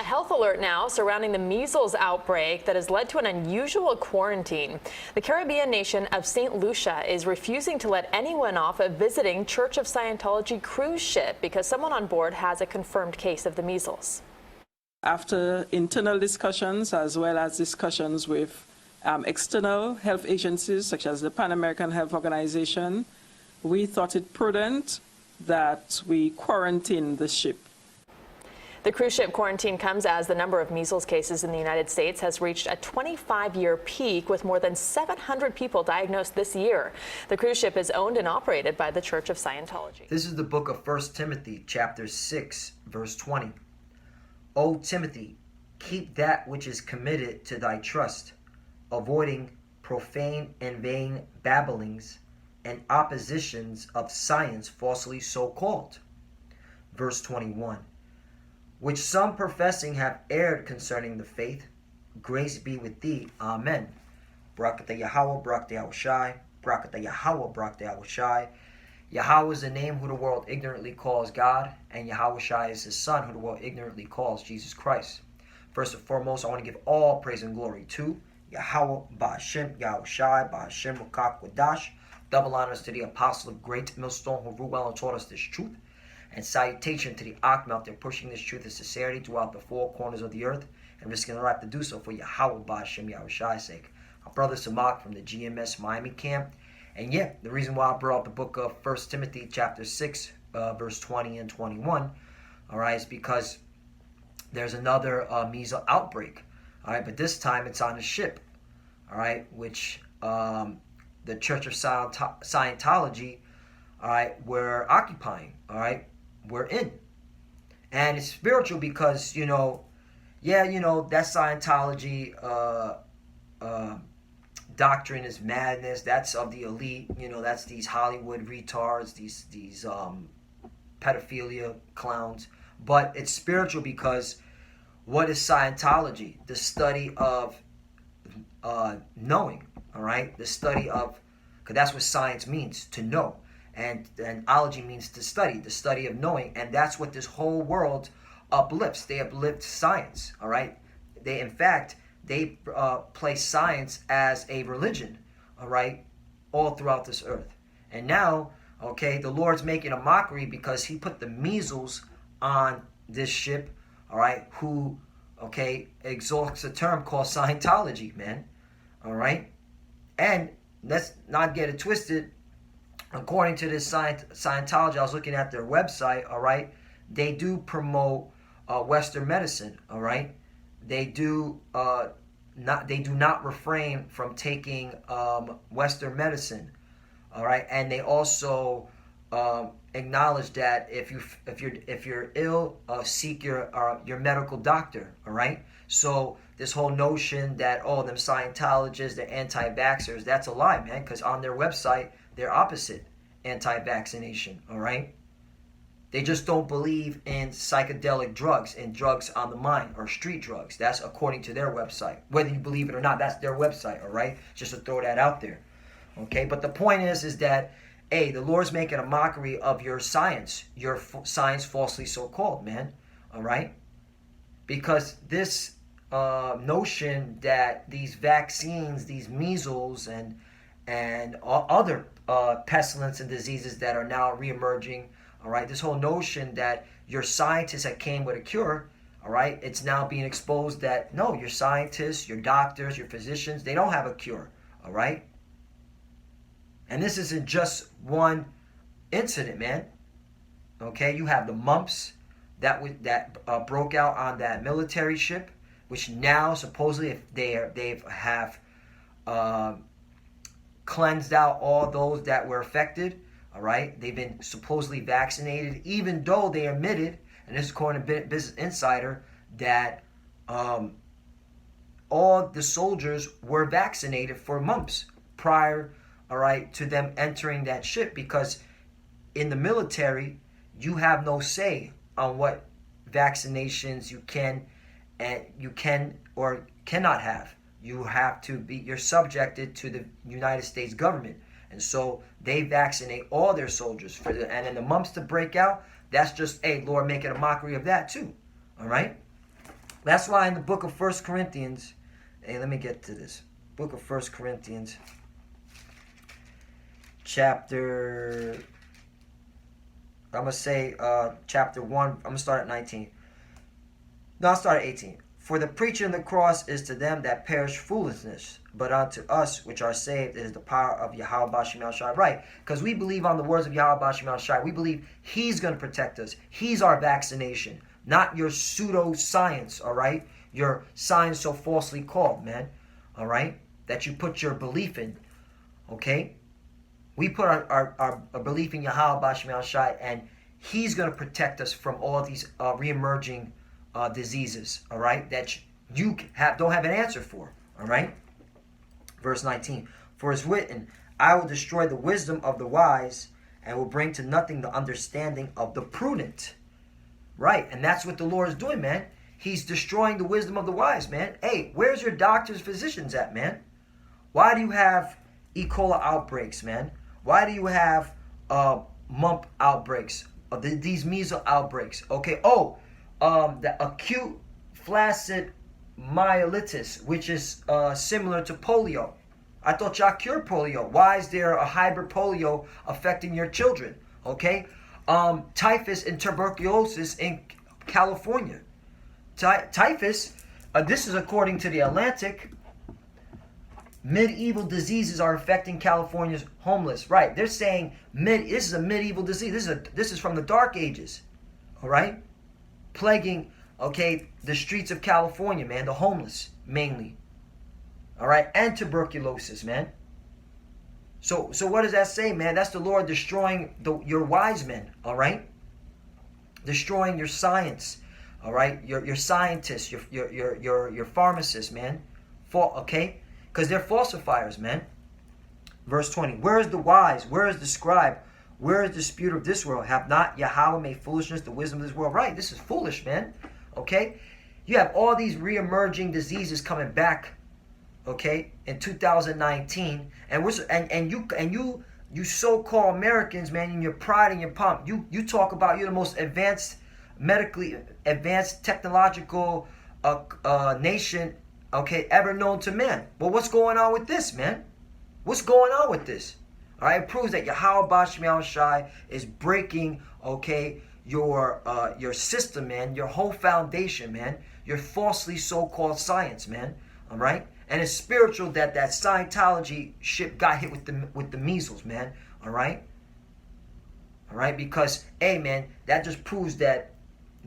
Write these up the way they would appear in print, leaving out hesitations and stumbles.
health alert now surrounding the measles outbreak that has led to an unusual quarantine. The Caribbean nation of St. Lucia is refusing to let anyone off a visiting Church of Scientology cruise ship because someone on board has a confirmed case of the measles. After internal discussions as well as discussions with external health agencies such as the Pan American Health Organization, we thought it prudent that we quarantine the ship. The cruise ship quarantine comes as the number of measles cases in the United States has reached a 25-year peak, with more than 700 people diagnosed this year. The cruise ship is owned and operated by the Church of Scientology. This is the book of 1 Timothy, chapter 6, verse 20. O Timothy, keep that which is committed to thy trust, avoiding profane and vain babblings and oppositions of science falsely so called. Verse 21. Which some professing have erred concerning the faith. Grace be with thee. Amen. Barakata Yahweh, Barakata Yahushai, Barakata Yahweh, Barakata Yahushai. Yahweh is the name who the world ignorantly calls God, and Yahushai is his son who the world ignorantly calls Jesus Christ. First and foremost, I want to give all praise and glory to Yahweh, Ba'ashem, Yahushai, Ba'ashem, Mukak, Wadash. Double honors to the apostle of great millstone who ruled well and taught us this truth. And salutation to the Akhmal out there pushing this truth of sincerity throughout the four corners of the earth and risking their life to do so for Yahweh Ba'ashem Yahushai's sake. Our brother Samak from the GMS Miami camp. And yeah, the reason why I brought up the book of 1 Timothy chapter 6, verse 20 and 21, all right, is because there's another measles outbreak, all right, but this time it's on a ship, all right, which the Church of Scientology, all right, we're occupying, all right, we're in. And it's spiritual because, that Scientology doctrine is madness. That's of the elite. That's these Hollywood retards, these pedophilia clowns. But it's spiritual because what is Scientology? The study of knowing, all right? The study of, because that's what science means, to know. And ology means to study, the study of knowing. And that's what this whole world uplifts. They uplift science, all right? They place science as a religion, all right, all throughout this earth. And now, okay, the Lord's making a mockery because he put the measles on this ship, all right, who, okay, exalts a term called Scientology, man, all right? And let's not get it twisted. According to this Scientology, I was looking at their website, all right, they do promote Western medicine, all right? They do not refrain from taking Western medicine, all right, and they also acknowledge that if you're ill, seek your medical doctor, all right. So this whole notion that them Scientologists, they're anti-vaxxers, that's a lie, man, because on their website they're opposite anti-vaccination, all right. They just don't believe in psychedelic drugs and drugs on the mind or street drugs. That's according to their website. Whether you believe it or not, that's their website, all right? Just to throw that out there, okay? But the point is that, the Lord's making a mockery of your science falsely so-called, man, all right? Because this notion that these vaccines, these measles and other pestilence and diseases that are now reemerging, all right, this whole notion that your scientists that came with a cure, all right, it's now being exposed that, no, your scientists, your doctors, your physicians, they don't have a cure, all right? And this isn't just one incident, man, okay? You have the mumps that broke out on that military ship, which now supposedly if they have cleansed out all those that were affected. All right, they've been supposedly vaccinated, even though they admitted, and this is according to Business Insider, that all the soldiers were vaccinated for mumps prior, all right, to them entering that ship. Because in the military, you have no say on what vaccinations you can or cannot have. You're subjected to the United States government. And so they vaccinate all their soldiers and then the mumps to break out, that's just, Lord making a mockery of that too. All right? That's why in the book of First Corinthians, hey, let me get to this. Book of First Corinthians, chapter, I'm going to say chapter 1, I'm going to start at 19. No, I'll start at 18. For the preaching of the cross is to them that perish foolishness, but unto us which are saved it is the power of Yahweh Bashim El Shai. Right, because we believe on the words of Yahweh Bashim El Shai. We believe He's going to protect us. He's our vaccination, not your pseudo-science, all right? Your science so falsely called, man, all right? That you put your belief in, okay? We put our belief in Yahweh Bashim El Shai, and He's going to protect us from all these re-emerging diseases, all right, that you don't have an answer for, all right? Verse 19, for it's written, I will destroy the wisdom of the wise and will bring to nothing the understanding of the prudent, right? And that's what the Lord is doing, man. He's destroying the wisdom of the wise, man. Hey, where's your doctors, physicians at, man? Why do you have E. coli outbreaks, man? Why do you have mump outbreaks, these measles outbreaks, okay? The acute flaccid myelitis, which is similar to polio. I thought y'all cured polio. Why is there a hybrid polio affecting your children? Okay, typhus and tuberculosis in California. Typhus, this is according to the Atlantic. Medieval diseases are affecting California's homeless. Right, they're saying this is a medieval disease. This is from the Dark Ages. All right. Plaguing, okay, the streets of California, man, the homeless mainly, all right, and tuberculosis, man. So what does that say, man? That's the Lord destroying your wise men, all right, destroying your science, all right, your scientists, your pharmacists, man, okay, because they're falsifiers, man. Verse 20, where is the wise? Where is the scribe? Where is the spirit of this world? Have not Yahweh made foolishness the wisdom of this world? Right, this is foolish, man. Okay? You have all these re-emerging diseases coming back, okay, in 2019. And you so-called Americans, man, in your pride and your pomp, you talk about you're the most advanced, medically advanced, technological nation, okay, ever known to man. But what's going on with this, man? What's going on with this? All right, it proves that Yahweh Bashim El Shai is breaking, okay, your system, man, your whole foundation, man, your falsely so-called science, man. All right, and it's spiritual that Scientology ship got hit with the measles, man. All right, because hey, man, that just proves that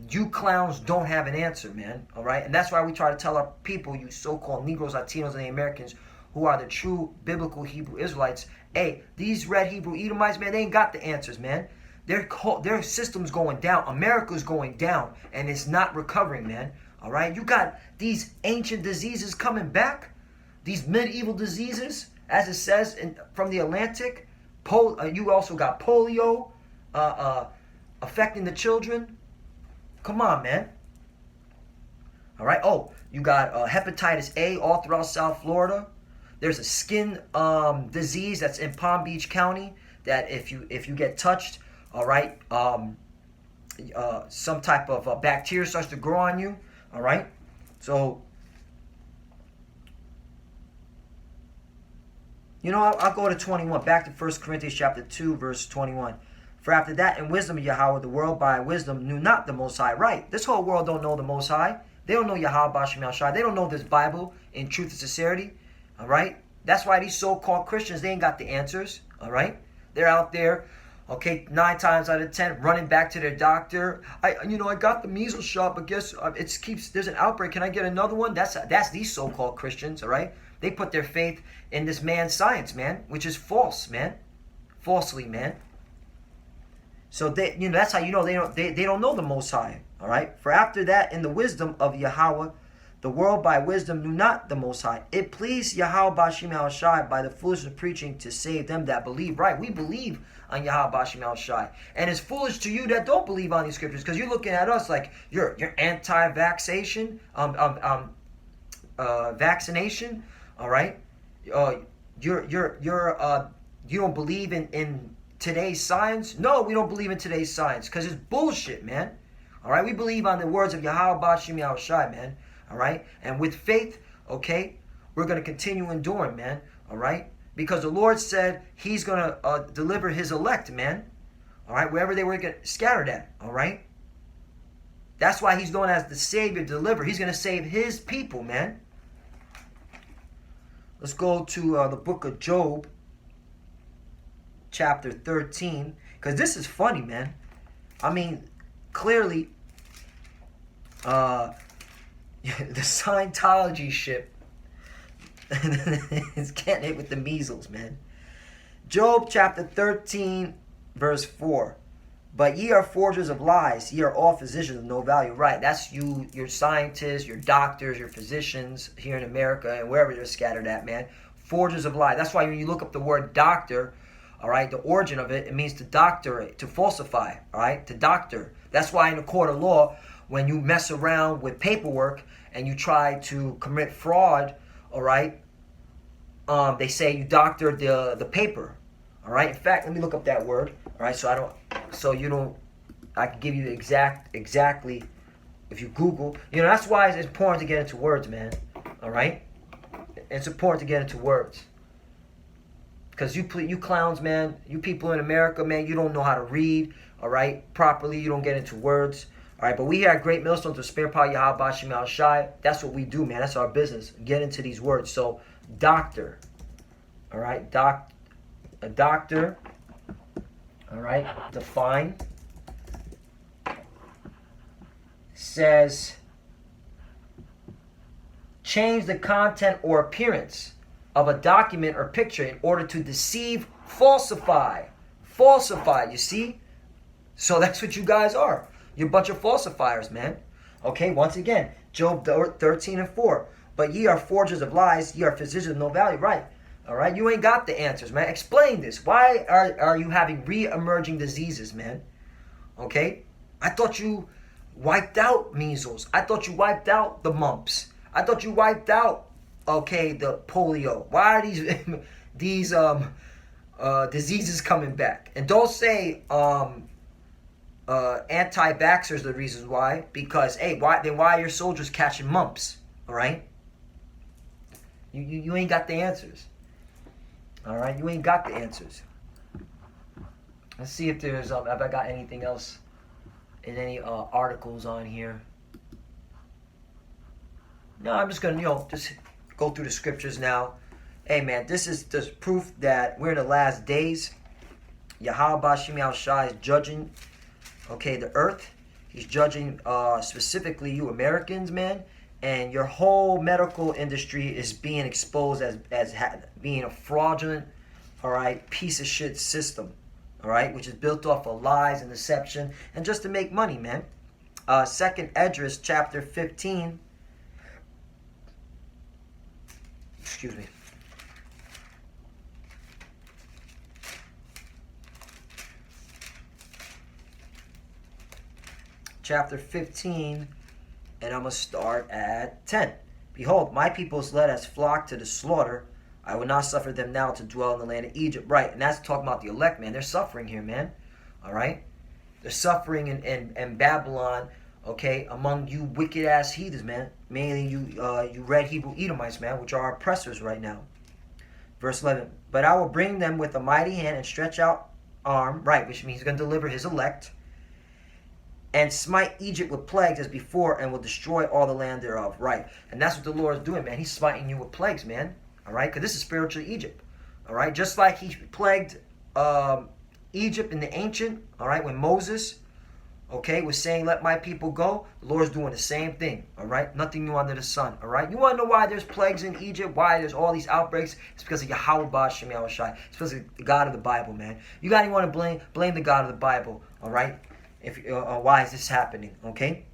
you clowns don't have an answer, man. All right, and that's why we try to tell our people, you so-called Negroes, Latinos, and Americans, who are the true biblical Hebrew Israelites. Hey, these red Hebrew Edomites, man, they ain't got the answers, man. Their system's going down. America's going down, and it's not recovering, man. All right? You got these ancient diseases coming back, these medieval diseases, as it says from the Atlantic. You also got polio affecting the children. Come on, man. All right? Oh, you got hepatitis A all throughout South Florida. There's a skin disease that's in Palm Beach County that if you get touched, all right, some type of bacteria starts to grow on you, all right? So, I'll go to 21. Back to 1 Corinthians chapter 2, verse 21. For after that, in wisdom of Yahweh, the world by wisdom knew not the Most High. Right, this whole world don't know the Most High. They don't know Yahweh Bashim El Shai. They don't know this Bible in truth and sincerity. All right? That's why these so-called Christians, they ain't got the answers. All right? They're out there, okay, 9 times out of 10, running back to their doctor. I got the measles shot, but guess there's an outbreak. Can I get another one? That's these so-called Christians, all right? They put their faith in this man's science, man, which is false, man. Falsely, man. So that's how you know they don't know the Most High, all right? For after that, in the wisdom of Yahweh, the world by wisdom knew not the Most High. It pleased Yahweh Bashim El Shai by the foolishness of preaching to save them that believe. Right, we believe on Yahweh Bashim El Shai. And it's foolish to you that don't believe on these scriptures, because you're looking at us like you're anti-vaccination, vaccination, all right? You don't believe in today's science? No, we don't believe in today's science, because it's bullshit, man. All right, we believe on the words of Yahweh Bashim Yahushai, man. All right, and with faith, okay, we're going to continue enduring, man. All right, because the Lord said He's going to deliver His elect, man. All right, wherever they were scattered at. All right, that's why He's known as the Savior, deliverer. He's going to save His people, man. Let's go to the book of Job, chapter 13, because this is funny, man. I mean, clearly, the Scientology ship is getting hit with the measles, man. Job chapter 13, verse 4. But ye are forgers of lies, ye are all physicians of no value. Right, that's you, your scientists, your doctors, your physicians here in America and wherever they're scattered at, man. Forgers of lies. That's why when you look up the word doctor, all right, the origin of it, it means to doctorate, to falsify, all right, to doctor. That's why in a court of law, when you mess around with paperwork and you try to commit fraud, all right, they say you doctored the paper, all right. In fact, let me look up that word, all right, I can give you exactly, if you Google, that's why it's important to get into words, man, all right. It's important to get into words. Because you clowns, man, you people in America, man, you don't know how to read, all right, properly. You don't get into words, all right. But we here at Great Millstone to spare power Yahweh Bashim Al Shai. That's what we do, man. That's our business. Get into these words. So, doctor, all right, a doctor, all right, define, says, change the content or appearance of a document or picture in order to deceive, falsify, you see? So that's what you guys are. You're a bunch of falsifiers, man. Okay, once again, Job 13 and 4. But ye are forgers of lies, ye are physicians of no value. Right, all right? You ain't got the answers, man. Explain this. Why are you having re-emerging diseases, man? Okay? I thought you wiped out measles. I thought you wiped out the mumps. I thought you wiped out, okay, the polio. Why are these diseases coming back? And don't say anti-vaxxers the reasons why. Because why are your soldiers catching mumps? All right, you ain't got the answers. All right, you ain't got the answers. Let's see if there's have I got anything else in any articles on here. No, I'm just gonna just go through the scriptures now. Hey man, this is just proof that we're in the last days. Yahweh Bashim Al Shai is judging, okay, the earth. He's judging specifically you Americans, man. And your whole medical industry is being exposed as being a fraudulent, all right, piece of shit system, all right, which is built off of lies and deception and just to make money, man. Second Esdras chapter 15. Excuse me. Chapter 15, and I'm going to start at 10. Behold, my people is led as flock to the slaughter. I will not suffer them now to dwell in the land of Egypt. Right, and that's talking about the elect, man. They're suffering here, man. All right? They're suffering in Babylon, okay, among you wicked-ass heathens, man. Mainly you red Hebrew Edomites, man, which are our oppressors right now. Verse 11. But I will bring them with a mighty hand and stretch out arm, right, which means he's going to deliver his elect, and smite Egypt with plagues as before, and will destroy all the land thereof. Right. And that's what the Lord is doing, man. He's smiting you with plagues, man. All right. Because this is spiritual Egypt. All right. Just like he plagued Egypt in the ancient, all right, when Moses, okay, was saying, let my people go, the Lord's doing the same thing. All right. Nothing new under the sun. All right. You want to know why there's plagues in Egypt? Why there's all these outbreaks? It's because of Yahweh Bashim Yahushai. It's because of the God of the Bible, man. You got to want to blame the God of the Bible. All right. Why is this happening? Okay.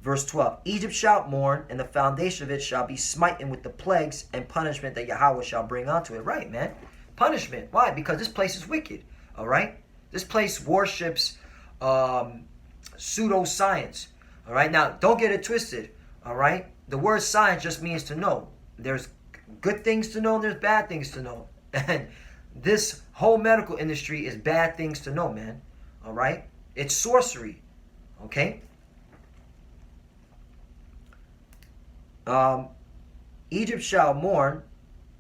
Verse 12. Egypt shall mourn, and the foundation of it shall be smitten with the plagues and punishment that Yahweh shall bring onto it. Right, man. Punishment. Why? Because this place is wicked. All right. This place worships pseudoscience. All right. Now, don't get it twisted. All right. The word science just means to know. There's good things to know, and there's bad things to know. And this whole medical industry is bad things to know, man. All right? It's sorcery. Okay? Egypt shall mourn,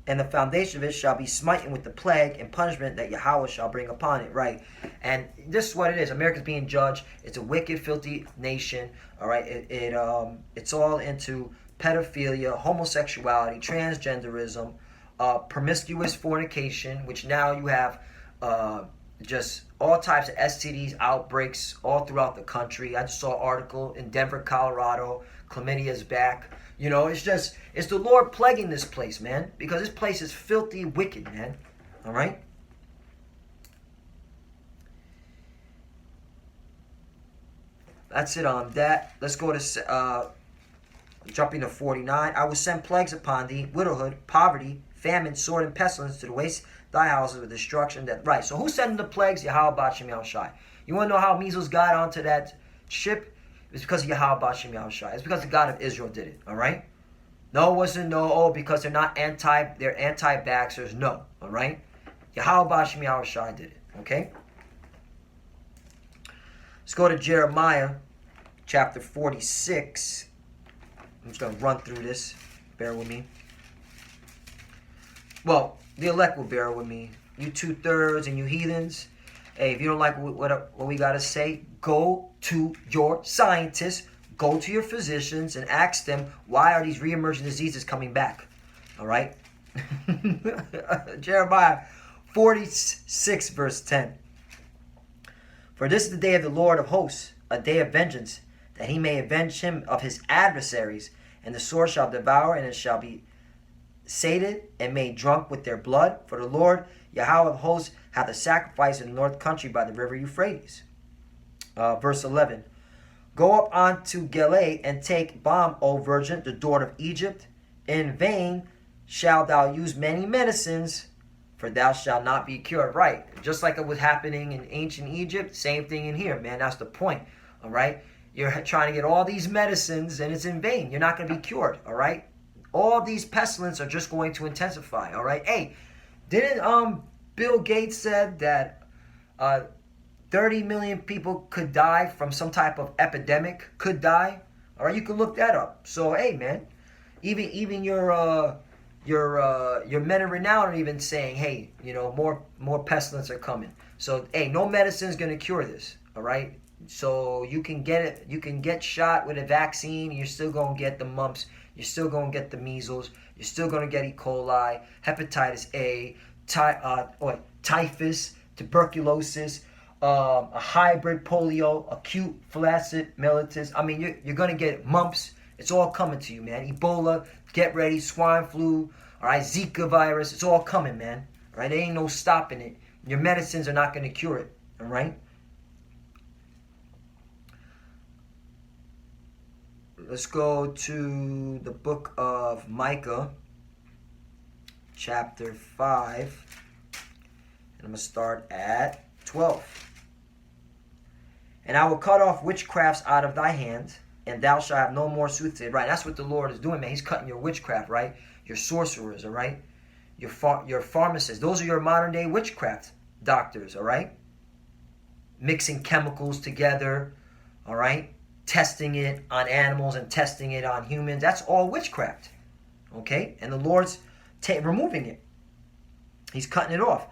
and the foundation of it shall be smitten with the plague and punishment that Yahweh shall bring upon it. Right? And this is what it is. America's being judged. It's a wicked, filthy nation. All right? It's all into pedophilia, homosexuality, transgenderism, promiscuous fornication, which now you have just all types of STDs outbreaks all throughout the country. I just saw an article in Denver, Colorado. Chlamydia is back. You know, it's the Lord plaguing this place, man, because this place is filthy, wicked, man. All right? That's it on that. Let's go to jumping to 49. I will send plagues upon thee, widowhood, poverty, famine, sword, and pestilence to the waste thy houses with destruction. That right. So who's sending the plagues? Yahweh B'Shem Yahushai. You want to know how measles got onto that ship? It's because of Yahweh B'Shem Yahushai. It's because the God of Israel did it. All right. No, it wasn't because they're not they're anti-vaxxers. No. All right. Yahweh B'Shem Yahushai did it. Okay. Let's go to Jeremiah chapter 46. I'm just going to run through this. Bear with me. Well, the elect will bear with me. You 2/3 and you heathens. Hey, if you don't like what we got to say, go to your scientists, go to your physicians, and ask them, why are these reemerging diseases coming back? All right? Jeremiah 46, verse 10. For this is the day of the Lord of hosts, a day of vengeance, that he may avenge him of his adversaries, and the sword shall devour, and it shall be sated and made drunk with their blood. For the Lord Yahweh of hosts hath a sacrifice in the north country by the river Euphrates. Verse 11. Go up unto Gilead and take balm, O virgin, the daughter of Egypt. In vain shalt thou use many medicines, for thou shalt not be cured. Right. Just like it was happening in ancient Egypt, same thing in here, man. That's the point. All right. You're trying to get all these medicines and it's in vain. You're not going to be cured. All right. All these pestilence are just going to intensify. All right. Hey, didn't Bill Gates said that 30 million people could die from some type of epidemic? Could die. All right. You can look that up. So hey, man, even your men of renown are even saying, hey, you know, more pestilence are coming. So hey, no medicine is going to cure this. All right. So you can get it. You can get shot with a vaccine. You're still going to get the mumps. You're still going to get the measles. You're still going to get E. coli, hepatitis A, typhus, tuberculosis, a hybrid polio, acute flaccid mellitus. I mean, you're going to get mumps. It's all coming to you, man. Ebola, get ready, swine flu, all right, Zika virus. It's all coming, man. All right, there ain't no stopping it. Your medicines are not going to cure it, all right? Let's go to the book of Micah, chapter 5. And I'm going to start at 12. And I will cut off witchcrafts out of thy hand, and thou shalt have no more soothsayers. Right, that's what the Lord is doing, man. He's cutting your witchcraft, right? Your sorcerers, all right? Your pharmacists. Those are your modern-day witchcraft doctors, all right? Mixing chemicals together, all right? Testing it on animals and testing it on humans. That's all witchcraft. Okay? And the Lord's removing it. He's cutting it off.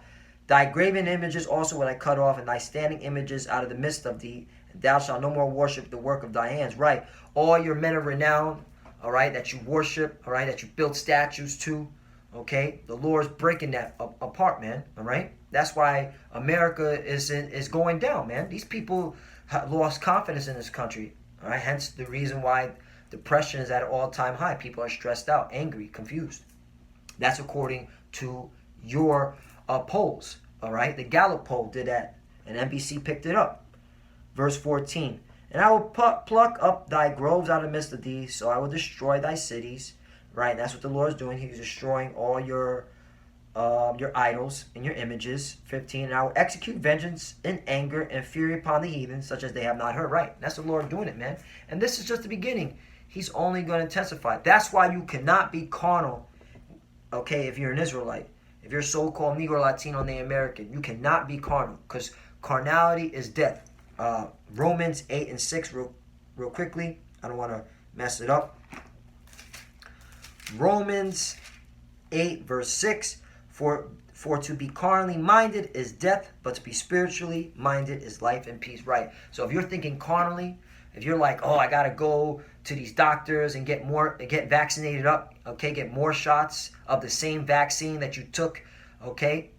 Thy graven images also will I cut off, and thy standing images out of the midst of thee. And thou shalt no more worship the work of thy hands. Right. All your men of renown, all right, that you worship, all right, that you build statues to. Okay? The Lord's breaking that apart, man. All right? That's why America is going down, man. These people have lost confidence in this country. All right, hence the reason why depression is at an all-time high. People are stressed out, angry, confused. That's according to your polls. All right, the Gallup poll did that, and NBC picked it up. Verse 14. And I will pluck up thy groves out of the midst of thee, so I will destroy thy cities. Right, and that's what the Lord is doing. He's destroying all your idols and your images. 15. And I will execute vengeance in anger and fury upon the heathen, such as they have not heard. Right. That's the Lord doing it, man. And this is just the beginning. He's only going to intensify. That's why you cannot be carnal, okay, if you're an Israelite. If you're so-called Negro, Latino, Native American, you cannot be carnal, because carnality is death. Romans 8 and 6 real quickly. I don't want to mess it up. Romans 8 verse 6, for to be carnally minded is death, but to be spiritually minded is life and peace. Right. So if you're thinking carnally, if you're like, oh, I gotta go to these doctors and get vaccinated up, okay, get more shots of the same vaccine that you took, okay,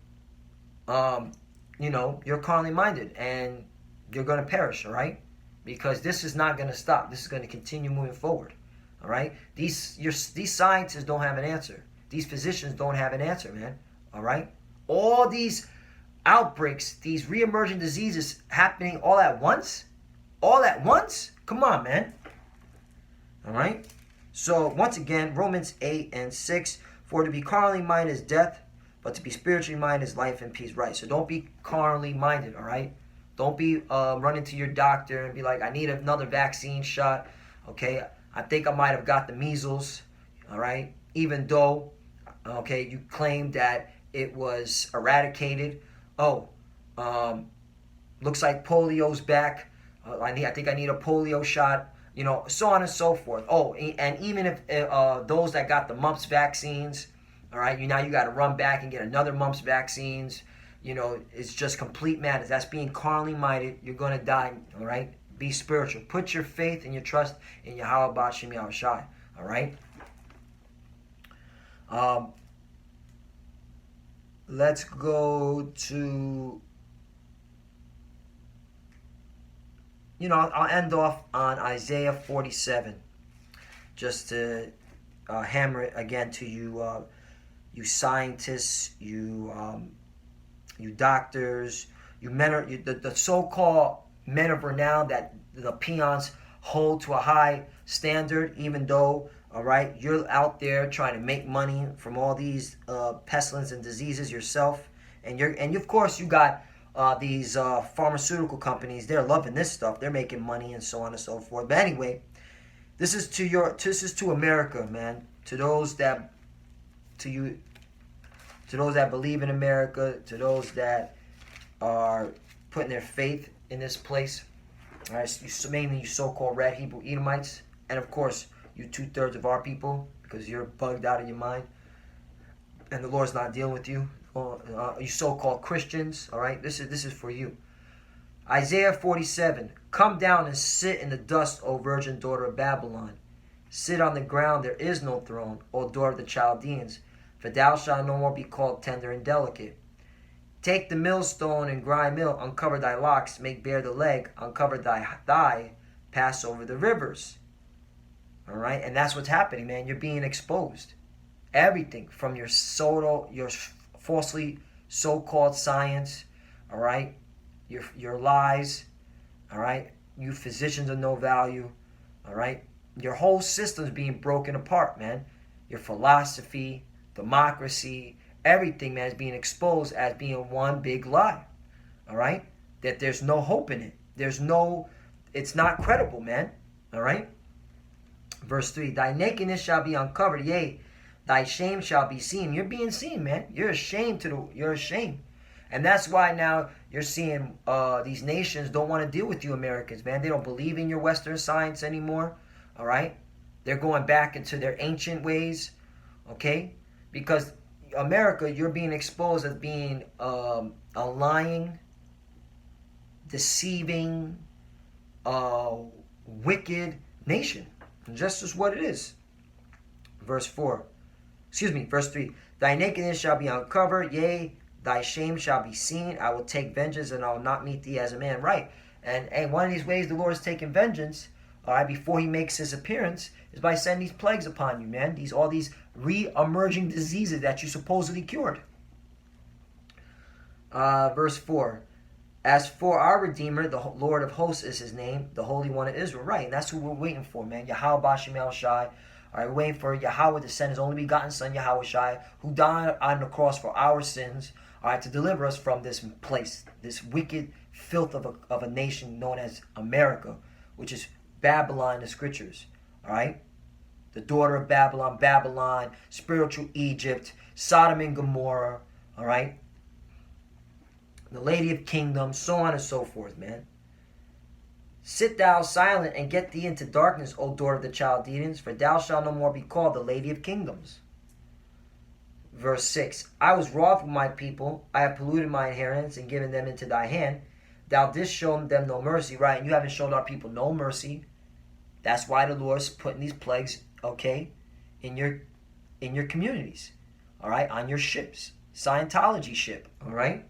you're carnally minded and you're gonna perish, all right? Because this is not gonna stop. This is gonna continue moving forward, all right? These scientists don't have an answer. These physicians don't have an answer, man, all right? All these outbreaks, these re-emerging diseases happening all at once. Come on, man. All right. So once again, Romans 8 and 6, for to be carnally minded is death, but to be spiritually minded is life and peace. Right. So don't be carnally minded. All right. Don't be running to your doctor and be like, I need another vaccine shot. Okay. I think I might have got the measles. All right. Even though, okay, you claimed that it was eradicated. Oh, looks like polio's back. I think I need a polio shot, so on and so forth. Oh, and even if those that got the mumps vaccines, all right, you got to run back and get another mumps vaccines. It's just complete madness. That's being carnally minded. You're going to die, all right? Be spiritual. Put your faith and your trust in Yahweh B'Shem Yahushai, all right? Let's go to... I'll end off on Isaiah 47, just to hammer it again to you, you scientists, you doctors, you men, the so-called men of renown that the peons hold to a high standard, even though, all right, you're out there trying to make money from all these pestilence and diseases yourself, and of course you got these pharmaceutical companies. They're loving this stuff. They're making money and so on and so forth. But anyway, this is to America, man. To those that believe in America, to those that are putting their faith in this place. All right, mainly you so-called red Hebrew Edomites, and of course you 2/3 of our people, because you're bugged out of your mind, and the Lord's not dealing with you. You so-called Christians, all right? This is for you. Isaiah 47, come down and sit in the dust, O virgin daughter of Babylon. Sit on the ground, there is no throne, O daughter of the Chaldeans, for thou shalt no more be called tender and delicate. Take the millstone and grind mill, uncover thy locks, make bare the leg, uncover thy thigh, pass over the rivers. All right? And that's what's happening, man. You're being exposed. Everything from your falsely so-called science, all right, your lies, all right, you physicians of no value, all right, your whole system's being broken apart, man. Your philosophy, democracy, everything, man, is being exposed as being one big lie, all right, that there's no hope in it. It's not credible, man, all right. Verse 3, thy nakedness shall be uncovered, yea, thy shame shall be seen. You're being seen, man. You're ashamed. And that's why now you're seeing these nations don't want to deal with you Americans, man. They don't believe in your Western science anymore, all right? They're going back into their ancient ways, okay? Because America, you're being exposed as being a lying, deceiving, wicked nation. And just as what it is. Verse 3. Thy nakedness shall be uncovered, yea, thy shame shall be seen. I will take vengeance, and I will not meet thee as a man. Right. And one of these ways the Lord is taking vengeance, all right, before he makes his appearance, is by sending these plagues upon you, man. All these re-emerging diseases that you supposedly cured. Verse 4. As for our Redeemer, the Lord of hosts is his name, the Holy One of Israel. Right, and that's who we're waiting for, man. Yahweh B'Shem Yahushai. All right, we're waiting for Yahweh to send his only begotten Son, Yahushai, who died on the cross for our sins, all right, to deliver us from this place, this wicked filth of a nation known as America, which is Babylon in the scriptures, all right? The daughter of Babylon, Babylon, spiritual Egypt, Sodom and Gomorrah, all right? The Lady of Kingdom, so on and so forth, man. Sit thou silent and get thee into darkness, O daughter of the Chaldeans, for thou shalt no more be called the Lady of Kingdoms. Verse 6, I was wroth with my people. I have polluted my inheritance and given them into thy hand. Thou didst show them no mercy, right? And you haven't shown our people no mercy. That's why the Lord's putting these plagues, okay, in your communities, all right, on your ships, Scientology ship, all right.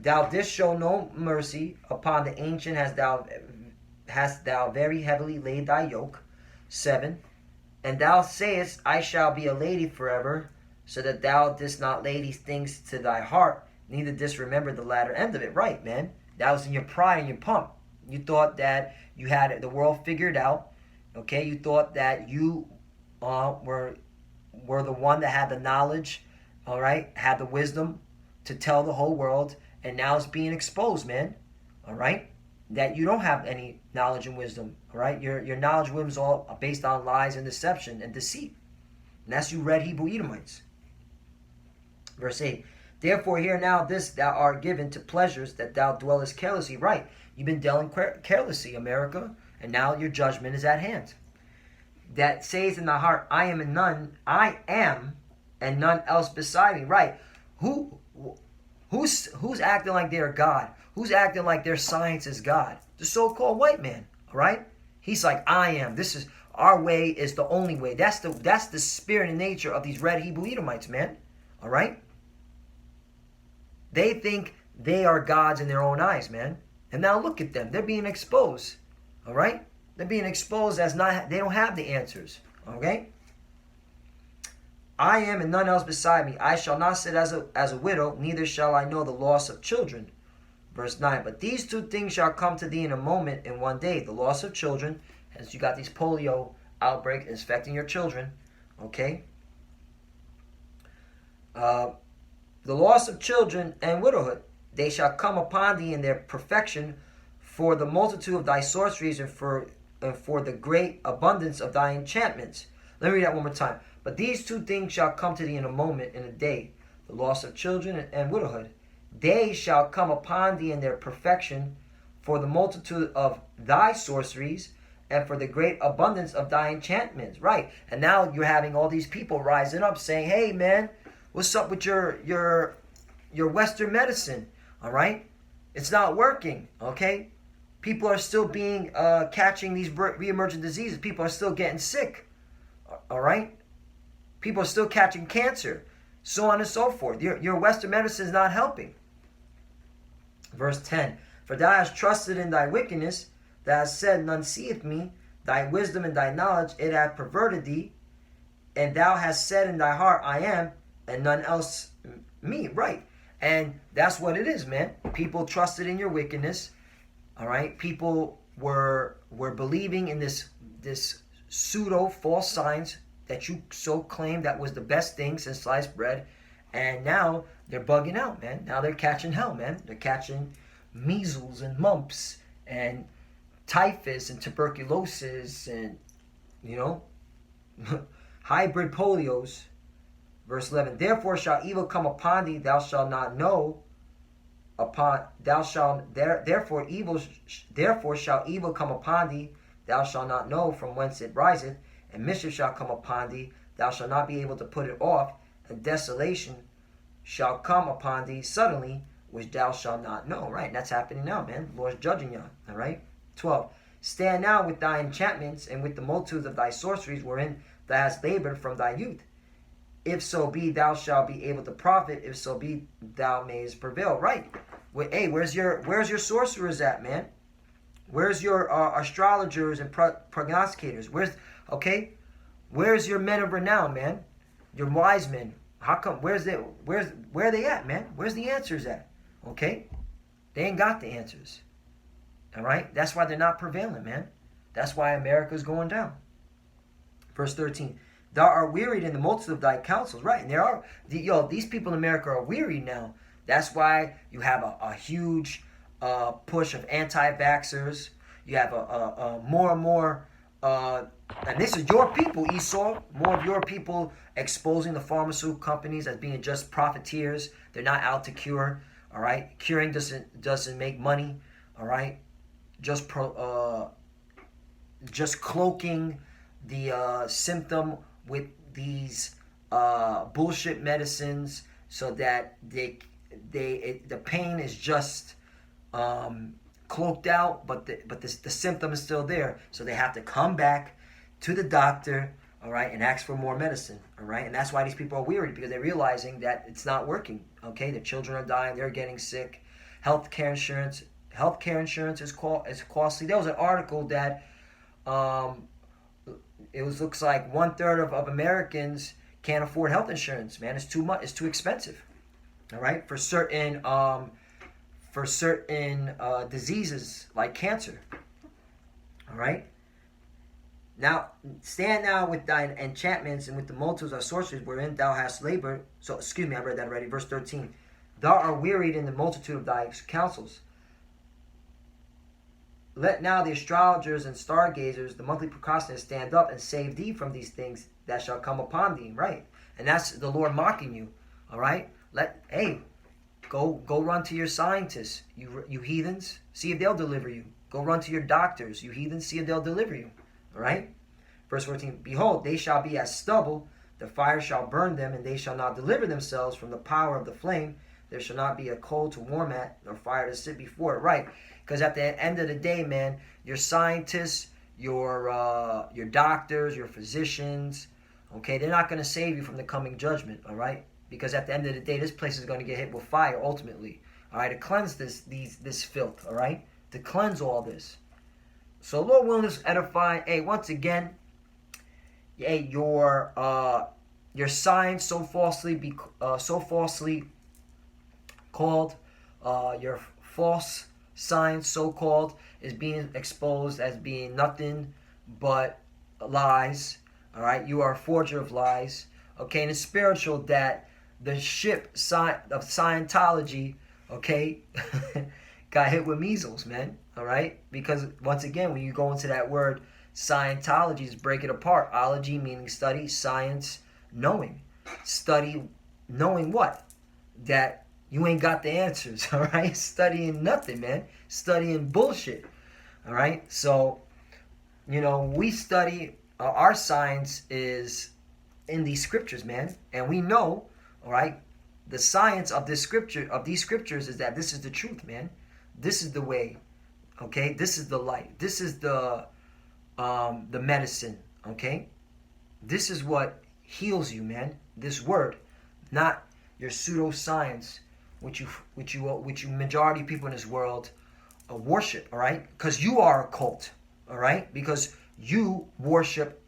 Thou didst show no mercy upon the ancient, hast thou very heavily laid thy yoke. 7. And thou sayest, I shall be a lady forever, so that thou didst not lay these things to thy heart, neither didst remember the latter end of it. Right, man. That was in your pride and your pump. You thought that you had the world figured out. Okay, you thought that you were the one that had the knowledge, all right, had the wisdom to tell the whole world, and now it's being exposed, man. All right, that you don't have any knowledge and wisdom. All right, your knowledge and wisdom is all based on lies and deception and deceit. And that's you red Hebrew Edomites. Verse 8. Therefore hear now this, thou art given to pleasures, that thou dwellest carelessly. Right, you've been dealing carelessly, America, and now your judgment is at hand. That says in the heart, I am and none else beside me. Right, who's acting like they're God? Who's acting like their science is God? The so-called white man, all right? He's like, I am. This is our way is the only way. That's the spirit and nature of these red Hebrew Edomites, man. All right? They think they are gods in their own eyes, man. And now look at them. They're being exposed. All right? They're being exposed as they don't have the answers. Okay? I am and none else beside me. I shall not sit as a widow, neither shall I know the loss of children. Verse 9. But these two things shall come to thee in a moment, in one day. The loss of children, as you got these polio outbreaks infecting your children. Okay? The loss of children and widowhood, they shall come upon thee in their perfection, for the multitude of thy sorceries and for the great abundance of thy enchantments. Let me read that one more time. But these two things shall come to thee in a moment, in a day, the loss of children and widowhood. They shall come upon thee in their perfection, for the multitude of thy sorceries and for the great abundance of thy enchantments. Right, and now you're having all these people rising up saying, hey man, what's up with your Western medicine? All right, it's not working. Okay, people are still being catching these reemergent diseases. People are still getting sick. All right, people are still catching cancer, so on and so forth. Your Western medicine is not helping. Verse 10. For thou hast trusted in thy wickedness, thou hast said, none seeth me. Thy wisdom and thy knowledge, it hath perverted thee. And thou hast said in thy heart, I am, and none else me. Right. And that's what it is, man. People trusted in your wickedness. All right. People were believing in this pseudo false science that you so claimed that was the best thing since sliced bread. And now they're bugging out, man. Now they're catching hell, man. They're catching measles and mumps and typhus and tuberculosis and, hybrid polios. Verse 11. Therefore shall evil come upon thee, thou shalt not know. Therefore shall evil come upon thee, thou shalt not know from whence it riseth, and mischief shall come upon thee, thou shalt not be able to put it off, and desolation shall come upon thee suddenly, which thou shalt not know. Right, and that's happening now, man. The Lord's judging you. All right. 12. Stand now with thy enchantments and with the multitudes of thy sorceries, wherein thou hast labored from thy youth. If so be thou shalt be able to profit, if so be thou mayest prevail. Right. Hey, where's your sorcerers at, man? Where's your astrologers and prognosticators? Where's your men of renown, man? Your wise men. How come? Where are they at, man? Where's the answers at? Okay, they ain't got the answers. All right, that's why they're not prevailing, man. That's why America's going down. Verse 13. Thou art wearied in the multitude of thy counsels. Right, and these people in America are weary now. That's why you have a huge push of anti-vaxxers. You have a more and more, and this is your people, Esau, more of your people exposing the pharmaceutical companies as being just profiteers. They're not out to cure, all right? Curing doesn't make money, all right? just cloaking the symptom with these bullshit medicines, so that the pain is just cloaked out, but the symptom is still there. So they have to come back to the doctor, all right, and ask for more medicine, all right. And that's why these people are weary, because they're realizing that it's not working. Okay, the children are dying, they're getting sick. Healthcare insurance is costly. There was an article that looks like 1/3 of Americans can't afford health insurance. Man, it's too much. It's too expensive. All right, for certain diseases like cancer. All right. Now stand now with thine enchantments and with the multitudes of sorceries wherein thou hast labored. So excuse me, I read that already. Verse 13. Thou art wearied in the multitude of thy counsels. Let now the astrologers and stargazers, the monthly procrastinators, stand up and save thee from these things that shall come upon thee. Right, and that's the Lord mocking you. All right. Go run to your scientists, you heathens. See if they'll deliver you. Go run to your doctors, you heathens. See if they'll deliver you. All right. Verse 14. Behold, they shall be as stubble. The fire shall burn them, and they shall not deliver themselves from the power of the flame. There shall not be a coal to warm at, nor fire to sit before it. Right. Because at the end of the day, man, your scientists, your doctors, your physicians, okay, they're not going to save you from the coming judgment. All right. Because at the end of the day, this place is going to get hit with fire ultimately. All right, to cleanse this filth. All right, to cleanse all this. So Lord willing, this edifying. Hey, once again, hey, your science so falsely called, your false science so called is being exposed as being nothing but lies. All right, you are a forger of lies. Okay, and it's spiritual that the ship of Scientology, okay, got hit with measles, man. All right, because once again, when you go into that word Scientology, is break it apart. Ology meaning study, science knowing, study knowing what? That you ain't got the answers. All right, studying nothing, man. Studying bullshit. All right, so we study. Our science is in these scriptures, man, and we know. All right, the science of these scriptures is that this is the truth, man. This is the way. Okay, this is the light. This is the medicine. Okay, this is what heals you, man. This word, not your pseudoscience, which you majority of people in this world worship. All right, because you are a cult. All right, because you worship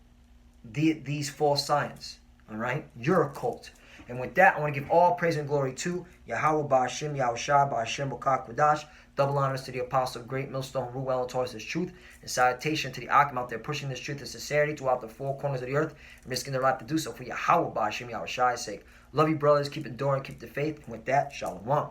these false science. All right, you're a cult. And with that, I want to give all praise and glory to Yahweh Ba'Hashem, Yahushua Ba'Hashem B'Kah Kodash. Double honors to the apostle of great millstone who well and taught us this truth. And salutation to the Akim out there pushing this truth and sincerity throughout the four corners of the earth and risking their life to do so for Yahweh Ba'Hashem Yahushua's sake. Love you, brothers. Keep enduring, keep the faith. And with that, shalom.